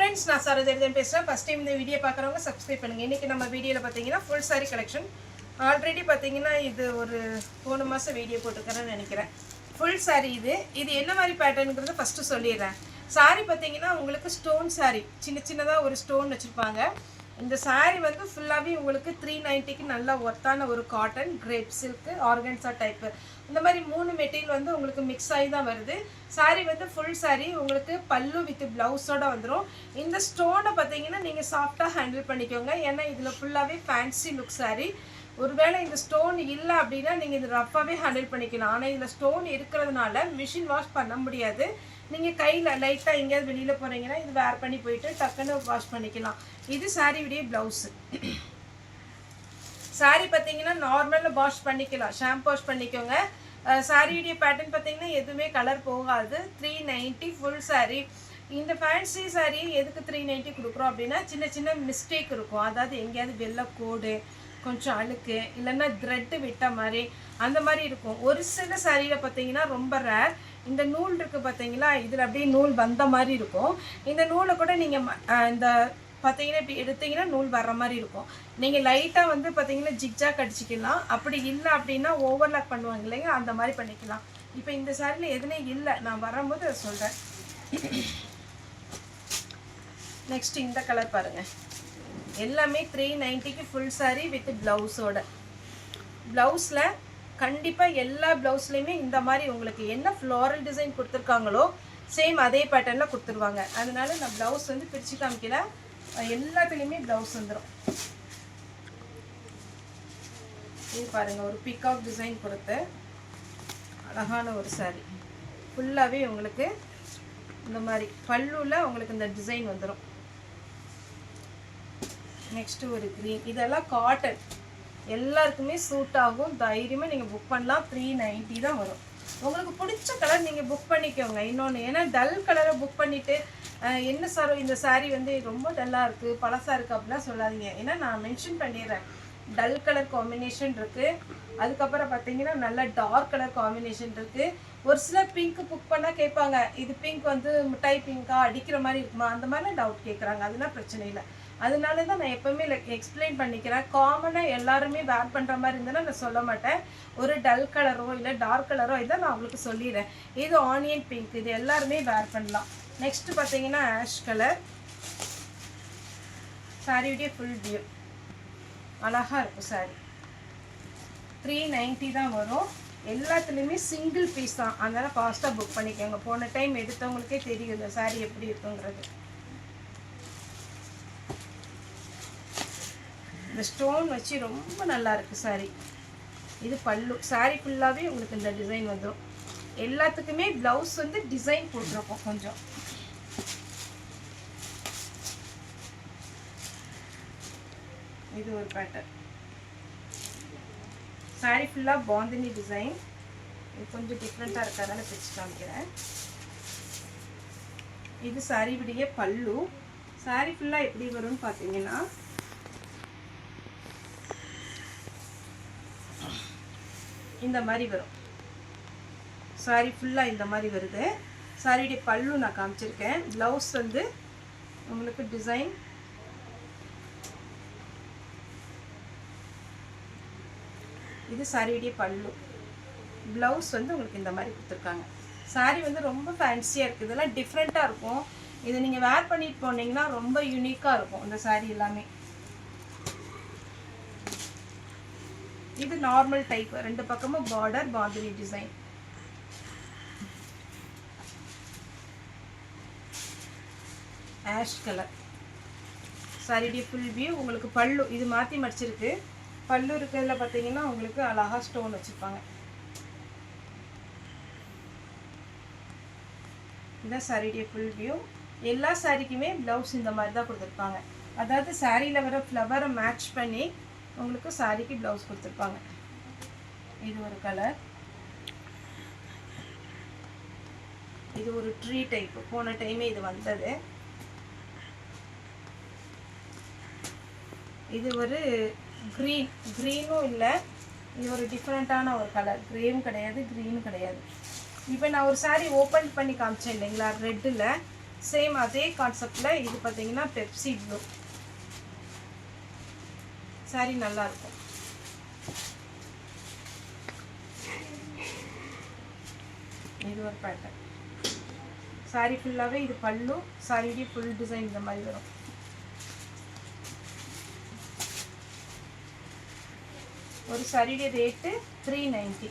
Friends நான் சரோஜரிதன் பேசுறேன். First time இந்த வீடியோ பார்க்குறவங்க சப்ஸ்கிரைப் பண்ணுங்க. இன்னைக்கு நம்ம வீடியோல பாத்தீங்கன்னா ஃபுல் saree கலெக்ஷன். ஆல்ரெடி பாத்தீங்கன்னா இது ஒரு போன மாசம் வீடியோ போட்டுக்கறேன்னு நினைக்கிறேன். ஃபுல் saree இது என்ன மாதிரி பேட்டர்ன்ங்கறத ஃபர்ஸ்ட் சொல்லிறேன். saree பாத்தீங்கன்னா உங்களுக்கு ஸ்டோன் saree. சின்னதா ஒரு ஸ்டோன் வச்சிருப்பாங்க. இந்த saree வந்து ஃபுல்லாவே உங்களுக்கு 390 க்கு நல்ல ஒர்த்தான ஒரு cotton, grape silk, organza type. இந்த மாதிரி மூணு மெட்டீரியல் வந்து உங்களுக்கு மிக்ஸ் ஆகி தான் வருது. saree வந்து ஃபுல் saree உங்களுக்கு பல்லு வித் பிளவுஸோட வந்துரும். இந்த ஸ்டோனை பாத்தீங்கன்னா நீங்க சாஃப்ட்டா ஹேண்டில் பண்ணிக்கோங்க. ஏன்னா இதுல ஃபுல்லாவே ஃபேன்சி லுக் saree. ஒருவேளை இந்த ஸ்டோன் இல்ல அப்படினா நீங்க இது ரஃபாவே ஹேண்டில் பண்ணிக்கலாம். ஆனா இதுல ஸ்டோன் இருக்குறதுனால மெஷின் வாஷ் பண்ண முடியாது. நீங்க கையில லைட்டா எங்கயாவது வெளியில போறீங்கன்னா இது வேர் பண்ணி போயிட்டு டக்குன்னு வாஷ் பண்ணிக்கலாம். இது saree உடைய பிளவுஸ். saree பாத்தீங்கன்னா நார்மலா வாஷ் பண்ணிக்கலாம். ஷாம்பு வாஷ் பண்ணிக்கோங்க. saree உடைய பேட்டர்ன் பாத்தீங்கன்னா எதுமே கலர் போகாது. 390 ஃபுல் saree. இந்த ஃபேன்சி saree எதுக்கு 390 கொடுக்குறோம் அப்படினா சின்ன மிஸ்டேக் இருக்கும். அதாவது எங்கயாவது வெள்ளை கோடு, கொஞ்சம் அழுக்கு, இல்லைன்னா த்ரெட் விட்ட மாதிரி அந்த மாதிரி இருக்கும். ஒரு சில சாரியில பார்த்தீங்கன்னா ரொம்ப ரேர். இந்த நூல் இருக்குது பார்த்தீங்களா, இதில் அப்படியே நூல் வந்த மாதிரி இருக்கும். இந்த நூலை கூட நீங்கள் இந்த பார்த்தீங்கன்னா இப்படி எடுத்தீங்கன்னா நூல் வர்ற மாதிரி இருக்கும். நீங்கள் லைட்டாக வந்து பார்த்தீங்கன்னா ஜிக்ஜாக் அடிச்சிக்கலாம். அப்படி இல்லை அப்படின்னா ஓவர்லாக் பண்ணுவாங்க இல்லைங்க, அந்த மாதிரி பண்ணிக்கலாம். இப்போ இந்த சாரியில் எதுனே இல்லை, நான் வரும்போது அதை சொல்கிறேன். நெக்ஸ்ட் இந்த கலர் பாருங்கள். எல்லாமே 390க்கு ஃபுல் saree வித் பிளவுஸோட. பிளவுஸில் கண்டிப்பாக எல்லா பிளவுஸ்லையுமே இந்த மாதிரி உங்களுக்கு என்ன ஃப்ளோரல் டிசைன் கொடுத்துருக்காங்களோ சேம் அதே பேட்டர்னில் கொடுத்துருவாங்க. அதனால நான் ப்ளவுஸ் வந்து பிரித்து காமிக்கல, எல்லாத்துலேயுமே ப்ளவுஸ் வந்துடும். இது பாருங்கள், ஒரு பிகாக் டிசைன் கொடுத்து அழகான ஒரு saree. ஃபுல்லாகவே உங்களுக்கு இந்த மாதிரி பல்லுவில் உங்களுக்கு இந்த டிசைன் வந்துடும். நெக்ஸ்ட் ஒரு க்ரீன். இதெல்லாம் காட்டன், எல்லாருக்குமே சூட் ஆகும். தைரியமாக நீங்கள் புக் பண்ணலாம். 390 தான் வரும். உங்களுக்கு பிடிச்ச கலர் நீங்கள் புக் பண்ணிக்கோங்க. இன்னொன்று, ஏன்னா டல் கலரை புக் பண்ணிவிட்டு என்ன சாரோ இந்த saree வந்து ரொம்ப டல்லாக இருக்குது, பழசாக இருக்குது அப்படிலாம் சொல்லாதீங்க. ஏன்னா நான் மென்ஷன் பண்ணிடுறேன், டல் கலர் காம்பினேஷன் இருக்குது. அதுக்கப்புறம் பார்த்தீங்கன்னா நல்ல டார்க் கலர் காம்பினேஷன் இருக்குது. ஒரு சிலர் பிங்க் புக் பண்ணால் கேட்பாங்க, இது பிங்க் வந்து மிட்டாய் பிங்க்கா அடிக்கிற மாதிரி இருக்குமா, அந்த மாதிரிலாம் டவுட் கேட்குறாங்க. அதெல்லாம் பிரச்சனை இல்லை. அதனால தான் நான் எப்போவுமே எக்ஸ்பிளைன் பண்ணிக்கிறேன். காமனாக எல்லாருமே வேர் பண்ணுற மாதிரி இருந்தேன்னா நான் சொல்ல மாட்டேன். ஒரு டல் கலரோ இல்லை டார்க் கலரோ இதை நான் உங்களுக்கு சொல்லிடுறேன். இது ஆனியன் பிங்க், இது எல்லாருமே வேர் பண்ணலாம். நெக்ஸ்ட்டு பார்த்தீங்கன்னா ஆஷ் கலர். சாரியுடைய ஃபுல் வியூ அழகாக இருக்கும். சாரி 390 தான் வரும். எல்லாத்துலேயுமே சிங்கிள் பீஸ் தான். அதனால் ஃபாஸ்ட்டாக புக் பண்ணிக்கோங்க. போன டைம் எடுத்தவங்களுக்கே தெரியும் இந்த சாரி எப்படி இருக்குங்கிறது. இந்த ஸ்டோன் வச்சு ரொம்ப நல்லா இருக்குது saree. இது பல்லு. saree ஃபுல்லாகவே உங்களுக்கு இந்த டிசைன் வந்துடும். எல்லாத்துக்குமே ப்ளவுஸ் வந்து டிசைன் போட்டிருக்கோம் கொஞ்சம். இது ஒரு பேட்டர்ன். saree ஃபுல்லாக பாந்தினி டிசைன். இது கொஞ்சம் டிஃப்ரெண்ட்டாக இருக்கிறதுனால பிரிச்சு காமிக்கிறேன். இது saree விடைய பல்லு. saree ஃபுல்லாக எப்படி வரும்னு பார்த்தீங்கன்னா இந்த மாதிரி வரும். saree ஃபுல்லாக இந்த மாதிரி வருது. சாரியுடைய பல்லு நான் காமிச்சிருக்கேன். ப்ளவுஸ் வந்து உங்களுக்கு டிசைன் இது சாரியுடைய பல்லு. ப்ளவுஸ் வந்து உங்களுக்கு இந்த மாதிரி கொடுத்துருக்காங்க. saree வந்து ரொம்ப ஃபேன்சியாக இருக்குது. இதெல்லாம் டிஃப்ரெண்ட்டாக இருக்கும். இதை நீங்கள் வேர் பண்ணிட்டு போனீங்கன்னா ரொம்ப யூனிக்காக இருக்கும் இந்த saree எல்லாமே. இது நார்மல் டைப். ரெண்டு பக்கமும் border, bandhani design. Ash colour. சாரியுடைய ஃபுல் வியூ. உங்களுக்கு பல்லு இது மாற்றி மடிச்சிருக்கு. பல்லு இருக்கிறதுல பார்த்தீங்கன்னா உங்களுக்கு அழகாக ஸ்டோன் வச்சுருப்பாங்க. இதுதான் சாரியுடைய ஃபுல் வியூ. எல்லா சாரிக்குமே ப்ளவுஸ் இந்த மாதிரி தான் கொடுத்துருப்பாங்க. அதாவது சாரியில் வர ஃப்ளவரை மேட்ச் பண்ணி உங்களுக்கு சாரிக்கு ப்ளவுஸ் கொடுத்துருப்பாங்க. இது ஒரு கலர். இது ஒரு ட்ரீ டைப். போன டைமே இது வந்தது. இது ஒரு க்ரீனும் இல்லை, இது ஒரு டிஃப்ரெண்ட்டான ஒரு கலர். க்ரேவும் கிடையாது, க்ரீனும் கிடையாது. இப்போ நான் ஒரு saree ஓப்பன் பண்ணி காமிச்சேன் இல்லைங்களா ரெட்டில், சேம் அதே கான்செப்டில் இது பார்த்தீங்கன்னா பெப்சி ப்ளூ. சாரி நல்லாயிருக்கும். இது ஒரு பேட்டர்ன். சாரி ஃபுல்லாகவே இது பல்லு, சாரியுடைய ஃபுல் டிசைன் இந்த மாதிரி வரும். ஒரு சாரியுடைய ரேட்டு 390.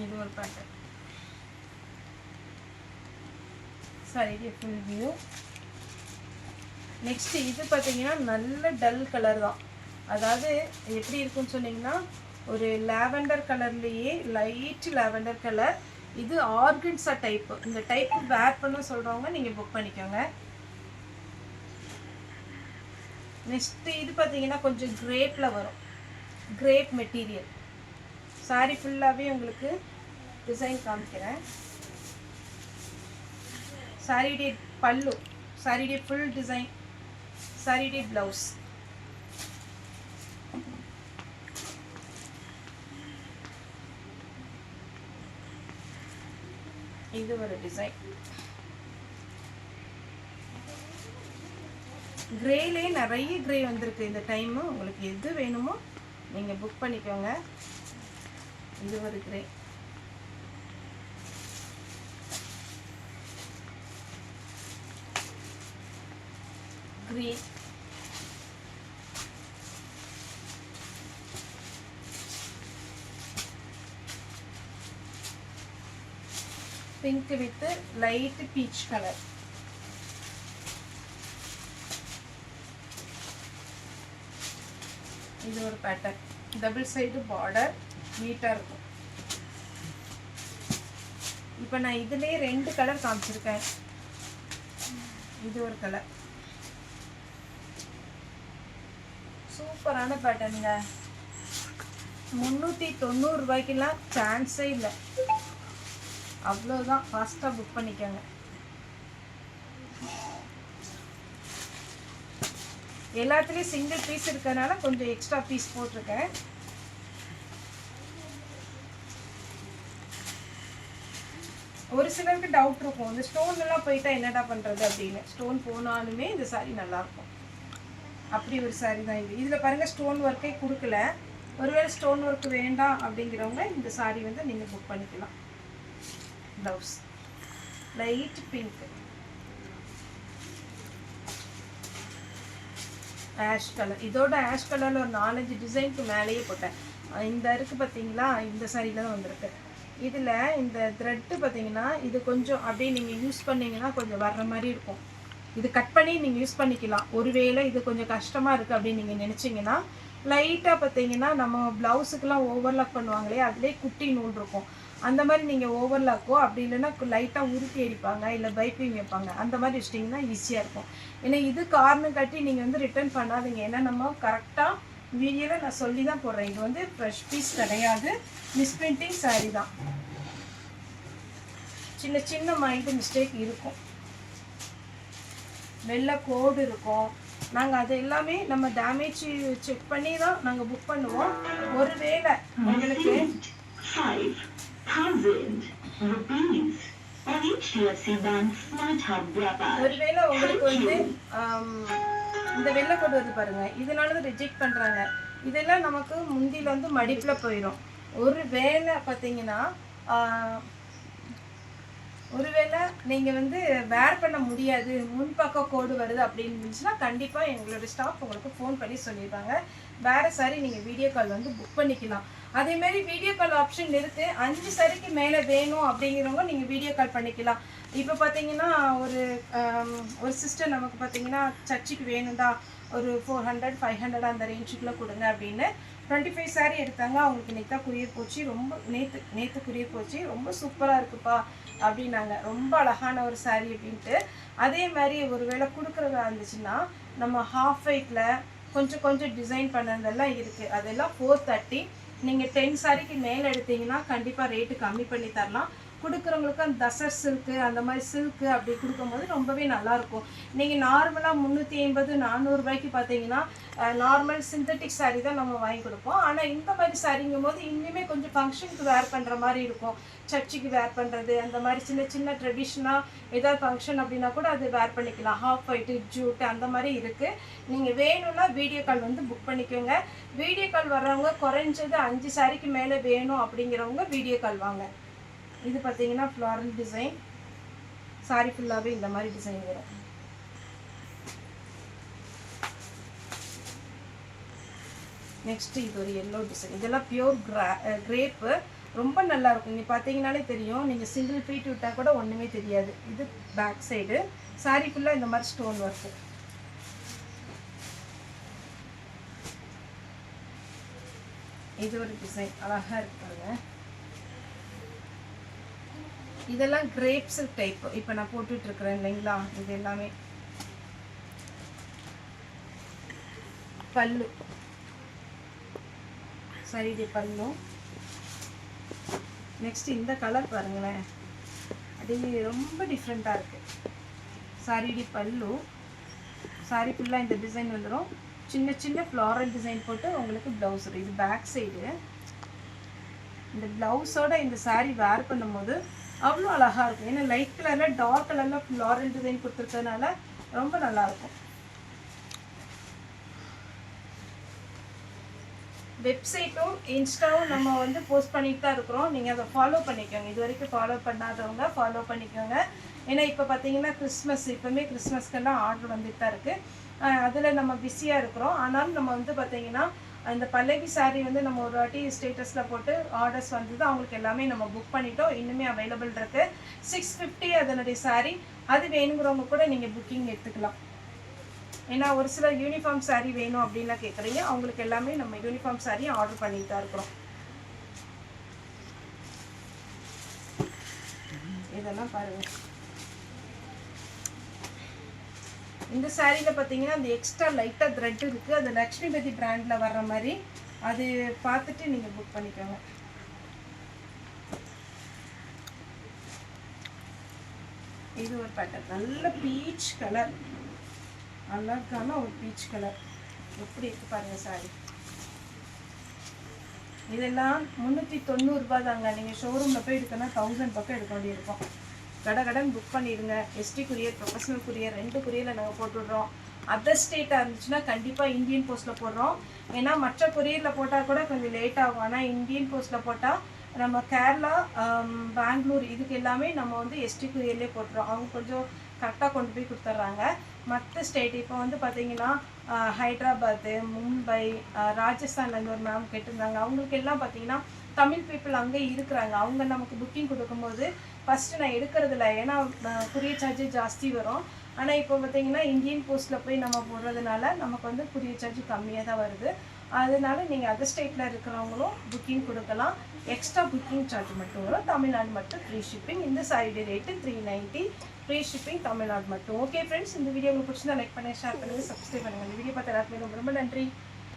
இது ஒரு பேட்டர்ன். சாரியுடைய ஃபுல் வியூ. நெக்ஸ்ட் இது பார்த்தீங்கன்னா நல்ல டல் கலர் தான். அதாவது எப்படி இருக்குன்னு சொன்னீங்கன்னா ஒரு லாவெண்டர் கலர்லேயே லைட் லாவெண்டர் கலர். இது ஆர்கன்ஸா டைப்பு. இந்த டைப்பு வேர் பண்ண சொல்கிறவங்க நீங்கள் புக் பண்ணிக்கோங்க. நெக்ஸ்ட்டு இது பார்த்தீங்கன்னா கொஞ்சம் கிரேப்பில் வரும். Grape material. சாரி ஃபுல்லாகவே உங்களுக்கு டிசைன் காமிக்கிறேன். சாரியுடைய பல்லு, சாரியுடைய ஃபுல் டிசைன், சாரியுடைய ப்ளவுஸ். இது ஒரு டிசைன். கிரேலே நிறைய கிரே வந்திருக்கு இந்த டைமு. உங்களுக்கு எது வேணுமோ நீங்கள் புக் பண்ணிக்கோங்க. இது ஒரு grey. Green. Pink with light peach colour. இது ஒரு பேட்டர்ன். டபுள் சைடு பார்டர் நீட்டாக இருக்கும். இப்போ நான் இதுலேயே 2 கலர் காமிச்சிருக்கேன். இது ஒரு கலர். சூப்பரான பேட்டர்னுங்க. 390 ரூபாய்க்கெல்லாம் சான்ஸே இல்லை. அவ்வளோதான். ஃபாஸ்ட்டாக புக் பண்ணிக்கோங்க. எல்லாத்துலேயும் சிங்கிள் பீஸ் இருக்கிறதுனால கொஞ்சம் எக்ஸ்ட்ரா பீஸ் போட்டிருக்கேன். ஒரு சிலருக்கு டவுட் இருக்கும், இந்த ஸ்டோன் எல்லாம் போயிட்டா என்னடா பண்ணுறது அப்படின்னு. ஸ்டோன் போனாலுமே இந்த சாரீ நல்லாயிருக்கும். அப்படி ஒரு சாரீ தான் இது. இதில் பாருங்கள் ஸ்டோன் ஒர்க்கே கொடுக்கல. ஒருவேளை ஸ்டோன் ஒர்க் வேண்டாம் அப்படிங்கிறவங்க இந்த சாரீ வந்து நீங்கள் புக் பண்ணிக்கலாம். Blouse light pink, ash colour. இதோட ஆஷ் கலரில் ஒரு 4-5 டிசைனுக்கு மேலேயே போட்டேன். இந்த இருக்குது பார்த்தீங்களா, இந்த சாரியில் தான் வந்திருக்கு. இதில் இந்த த்ரெட்டு பார்த்தீங்கன்னா இது கொஞ்சம் அப்படியே நீங்கள் யூஸ் பண்ணிங்கன்னா கொஞ்சம் வர்ற மாதிரி இருக்கும். இது கட் பண்ணி நீங்கள் யூஸ் பண்ணிக்கலாம். ஒருவேளை இது கொஞ்சம் கஷ்டமாக இருக்குது அப்படின்னு நீங்கள் நினச்சிங்கன்னா லைட்டாக பார்த்தீங்கன்னா நம்ம ப்ளவுஸுக்கெல்லாம் ஓவர்லாக் பண்ணுவாங்களே, அதிலே குட்டி நூல் இருக்கும். அந்த மாதிரி நீங்கள் ஓவர்லாக்கோ அப்படி இல்லைன்னா லைட்டாக உருட்டி அடிப்பாங்க, இல்லை பைப்பிங் வைப்பாங்க, அந்த மாதிரி வச்சிட்டிங்கன்னா ஈஸியாக இருக்கும். ஏன்னா இது காரணம் காட்டி நீங்கள் வந்து ரிட்டர்ன் பண்ணாதீங்க. ஏன்னா நம்ம கரெக்டாக வீடியோவில் நான் சொல்லி தான் போடுறேன். இது வந்து ஃப்ரெஷ் பீஸ் கிடையாது, மிஸ்பிரிண்டிங் சாரீ தான். சின்ன சின்ன மைண்டு மிஸ்டேக் இருக்கும், வெள்ளை கோடு இருக்கும். நாங்கள் அது எல்லாமே நம்ம டேமேஜ் செக் பண்ணி தான் நாங்கள் புக் பண்ணுவோம். ஒருவேளை உங்களுக்கு ஒருவேளை உங்களுக்கு வந்து இந்த வெள்ளை கோடு வந்து பாருங்க, இதனால தான் ரிஜெக்ட் பண்ணுறாங்க. இதெல்லாம் நமக்கு முந்தியில் வந்து மடிப்பில் போயிடும். ஒருவேளை பார்த்தீங்கன்னா ஒருவேளை நீங்கள் வந்து வேர் பண்ண முடியாது, முன்பக்கம் கோடு வருது அப்படின்னு இருந்துச்சுன்னா கண்டிப்பாக எங்களோட ஸ்டாஃப் உங்களுக்கு ஃபோன் பண்ணி சொல்லிடுவாங்க. வேறு சாரி நீங்கள் வீடியோ கால் வந்து புக் பண்ணிக்கலாம். அதேமாரி வீடியோ கால் ஆப்ஷன் இருக்குது. 5 சாரிக்கு மேலே வேணும் அப்படிங்கிறவங்க நீங்கள் வீடியோ கால் பண்ணிக்கலாம். இப்போ பார்த்தீங்கன்னா ஒரு சிஸ்டர் நமக்கு பார்த்தீங்கன்னா சர்ச்சுக்கு வேணும்டா, ஒரு 400-500 அந்த ரேஞ்சுக்குள்ளே கொடுங்க அப்படின்னு 25 சாரி எடுத்தாங்க. அவங்களுக்கு நேற்று தான் குரியர் போச்சு. ரொம்ப நேற்று குரியர் போச்சு. ரொம்ப சூப்பராக இருக்குப்பா அப்படின்னாங்க. ரொம்ப அழகான ஒரு சாரீ அப்படின்ட்டு. அதே மாதிரி ஒரு வேளை கொடுக்குறதா இருந்துச்சுன்னா நம்ம ஹாஃப் வெயிட்டில் கொஞ்சம் டிசைன் பண்ணதெல்லாம் இருக்குது. அதெல்லாம் 430. நீங்கள் 10 சாரிக்கு மேலே எடுத்தீங்கன்னா கண்டிப்பாக ரேட்டு கம்மி பண்ணி தரலாம். கொடுக்குறவங்களுக்கு அந்த தசர் சில்க்கு அந்த மாதிரி சில்க்கு அப்படி கொடுக்கும்போது ரொம்பவே நல்லாயிருக்கும். நீங்கள் நார்மலாக 350 400 ரூபாய்க்கு பார்த்தீங்கன்னா நார்மல் சிந்தட்டிக் சாரீ தான் நம்ம வாங்கி கொடுப்போம். ஆனால் இந்த மாதிரி சாரீங்கும் போது இன்னுமே கொஞ்சம் ஃபங்க்ஷனுக்கு வேர் பண்ணுற மாதிரி இருக்கும். சர்ச்சுக்கு வேர் பண்ணுறது அந்த மாதிரி சின்ன சின்ன ட்ரெடிஷ்னலாக ஏதாவது ஃபங்க்ஷன் அப்படின்னா கூட அது வேர் பண்ணிக்கலாம். ஹாஃப் ஒயிட்டு ஜூட்டு அந்த மாதிரி இருக்குது. நீங்கள் வேணும்னா வீடியோ கால் வந்து புக் பண்ணிக்கோங்க. வீடியோ கால் வர்றவங்க குறைஞ்சது 5 சாரிக்கு மேலே வேணும் அப்படிங்கிறவங்க வீடியோ கால் வாங்க. இது பார்த்தீங்கன்னா ஃப்ளாரல் டிசைன், சாரி ஃபுல்லாகவே இந்த மாதிரி டிசைன் வரும். நெக்ஸ்ட்டு இது ஒரு எல்லோ டிசைன். இதெல்லாம் பியூர் கிரேப்பு, ரொம்ப நல்லா இருக்கும். நீங்கள் பார்த்தீங்கன்னாலே தெரியும். நீங்கள் சிங்கிள் ஃபீட் விட்டால் கூட ஒன்றுமே தெரியாது. இது பேக் சைடு, சாரி ஃபுல்லாக இந்த மாதிரி ஸ்டோன் ஒர்க்கு. இது ஒரு டிசைன் அழகாக இருக்காங்க. இதெல்லாம் கிரேப்ஸ் டைப் இப்போ நான் போட்டுட்ருக்குறேன் இல்லைங்களா. இது எல்லாமே பல்லு, சரிடி பல்லு. நெக்ஸ்ட் இந்த கலர் பாருங்களேன், அப்படியே ரொம்ப டிஃப்ரெண்ட்டாக இருக்குது. சாரிடி பல்லு, சாரி ஃபுல்லாக இந்த டிசைன் வந்துடும். சின்ன சின்ன ஃப்ளாரல் டிசைன் போட்டு உங்களுக்கு ப்ளவுஸ் வரும். இது பேக் சைடு. இந்த ப்ளவுஸோட இந்த சாரீ வேர் பண்ணும்போது அவ்வளோ அழகாக இருக்கும். ஏன்னா லைட் கலரில் டார்க் கலரில் ஃப்ளாரல் டிசைன் கொடுத்துருக்கறதுனால ரொம்ப நல்லாயிருக்கும். வெப்சைட்டும் இன்ஸ்டாவும் நம்ம வந்து போஸ்ட் பண்ணிட்டு தான் இருக்கிறோம். நீங்கள் அதை ஃபாலோ பண்ணிக்கோங்க. இது வரைக்கும் ஃபாலோ பண்ணாதவங்க ஃபாலோ பண்ணிக்கோங்க. ஏன்னா இப்போ பார்த்தீங்கன்னா கிறிஸ்மஸ், இப்போவுமே கிறிஸ்மஸ்க்கெல்லாம் ஆர்டர் வந்துட்டு தான் இருக்குது. அதில் நம்ம பிஸியாக இருக்கிறோம். ஆனாலும் நம்ம வந்து பார்த்தீங்கன்னா அந்த பல்லவி சாரீ வந்து நம்ம ஒரு வாட்டி ஸ்டேட்டஸில் போட்டு ஆர்டர்ஸ் வந்தது. அவங்களுக்கு எல்லாமே நம்ம புக் பண்ணிட்டோம். இன்னுமே அவைலபிள் இருக்குது. 650 அதனுடைய சாரீ. அது வேணுங்கிறவங்க கூட நீங்கள் புக்கிங் எடுத்துக்கலாம். ஏன்னா ஒரு சில யூனிஃபார்ம் சாரீ வேணும் அப்படின்லாம் கேட்குறீங்க. அவங்களுக்கு எல்லாமே நம்ம யூனிஃபார்ம் சாரீ ஆர்டர் பண்ணிட்டு தான் இருக்கிறோம். இதெல்லாம் பாருங்கள். இந்த சாரியில் பார்த்தீங்கன்னா அந்த எக்ஸ்ட்ரா லைட்டாக த்ரெட் இருக்குது. அது லக்ஷ்மிபதி பிராண்டில் வர்ற மாதிரி. அது பார்த்துட்டு நீங்கள் புக் பண்ணிக்கோங்க. இது ஒரு பேட்டர்ன், நல்ல பீச் கலர், அழகான ஒரு பீச் கலர். எப்படி இருக்குது பாருங்கள் சாரி. இதெல்லாம் 390 ரூபா தாங்க. நீங்கள் ஷோரூமில் போய் எடுக்கணும்னா 1000 பக்கம் எடுக்க வேண்டியிருக்கும். கடன் புக் பண்ணிடுங்க. எஸ்டி குரியர், ப்ரொஃபஷனல் குரியர், 2 குரியரில் நாங்கள் போட்டுவிட்றோம். அதர் ஸ்டேட்டாக இருந்துச்சுன்னா கண்டிப்பாக இந்தியன் போஸ்ட்டில் போடுறோம். ஏன்னா மற்ற குரியரில் போட்டால் கூட கொஞ்சம் லேட் ஆகும். ஆனால் இந்தியன் போஸ்ட்டில் போட்டால் நம்ம கேரளா, பெங்களூர் இதுக்கு எல்லாமே நம்ம வந்து எஸ்டி குரியர்லேயே போட்டுறோம். அவங்க கொஞ்சம் கரெக்டாக கொண்டு போய் கொடுத்துட்றாங்க. மற்ற ஸ்டேட் இப்போ வந்து பார்த்திங்கன்னா ஹைதராபாத்து, மும்பை, ராஜஸ்தான்லேருந்து ஒரு மேம் கேட்டிருந்தாங்க. அவங்களுக்கு எல்லாம் பார்த்திங்கன்னா தமிழ் பீப்புள் அங்கே இருக்கிறாங்க. அவங்க நமக்கு புக்கிங் கொடுக்கும்போது ஃபஸ்ட்டு நான் எடுக்கிறதில்ல, ஏன்னா குரியர் சார்ஜு ஜாஸ்தி வரும். ஆனால் இப்போ பார்த்திங்கன்னா இந்தியன் போஸ்ட்டில் போய் நம்ம போடுறதுனால நமக்கு வந்து குரியர் சார்ஜ் கம்மியாக தான் வருது. அதனால நீங்கள் அதர் ஸ்டேட்டில் இருக்கிறவங்களும் புக்கிங் கொடுக்கலாம். எக்ஸ்ட்ரா புக்கிங் சார்ஜ் மட்டும் வரும். தமிழ்நாடு மட்டும் ஃப்ரீ ஷிப்பிங். இந்த சாரியோட ரேட்டு 390, ஃப்ரீ ஷிப்பிங், தமிழ்நாடு மட்டும். ஓகே ஃப்ரெண்ட்ஸ், இந்த வீடியோ உங்களுக்கு பிடிச்சிருந்தா லைக் பண்ணுங்கள், ஷேர் பண்ணுங்கள், சப்ஸ்கிரைப் பண்ணுங்கள். இந்த வீடியோ பார்த்து எல்லாருக்குமே ரொம்ப ரொம்ப நன்றி.